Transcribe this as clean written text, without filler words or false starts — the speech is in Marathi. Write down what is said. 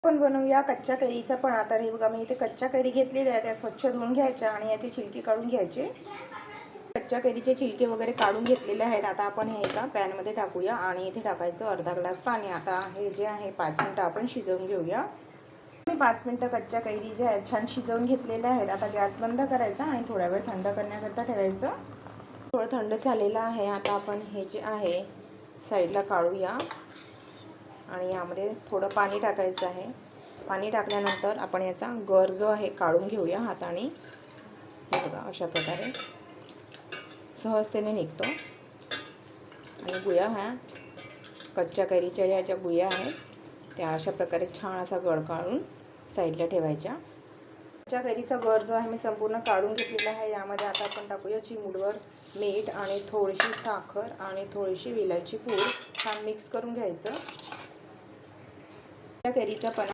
आपण बनवूया कच्च्या कैरीचा पणा. तर हे बघा, मी इथे कच्च्या कैरी घेतलेल्या आहेत, त्या स्वच्छ धुवून घ्यायच्या आणि याचे छिलके काढून घ्यायचे. कच्च्या कैरीचे छिलके वगैरे काढून घेतलेले आहेत. आता आपण हे एका पॅनमध्ये टाकूया आणि इथे टाकायचं अर्धा ग्लास पाणी. आता हे जे आहे 5 मिनटं आपण शिजवून घेऊया. मी 5 मिनटं कच्च्या कैरी ज्या आहेत छान शिजवून घेतलेल्या आहेत. आता गॅस बंद करायचा आणि थोडा वेळ थंड करण्याकरता ठेवायचं. थोडं थंड झालेलं आहे. आता आपण हे जे आहे साईडला काढूया आणि यामध्ये थोडं पाणी टाकायचं आहे. पाणी टाकल्यानंतर आपण याचा गर जो आहे काढून घेऊया हाताने. हे बघा, अशा प्रकारे सहजतेने निघतो. आणि गुया ह्या कच्च्या कैरीच्या या ज्या गुया आहेत त्या अशा प्रकारे छान असा गर काढून साईडला ठेवायच्या. कच्च्या कैरीचा गर जो आहे मी संपूर्ण काढून घेतलेला आहे. यामध्ये आता आपण टाकूया चिमूटभर मीठ आणि थोडीशी साखर आणि थोडीशी विलायची पूड. छान मिक्स करून घ्यायचं. कैरीचा पणा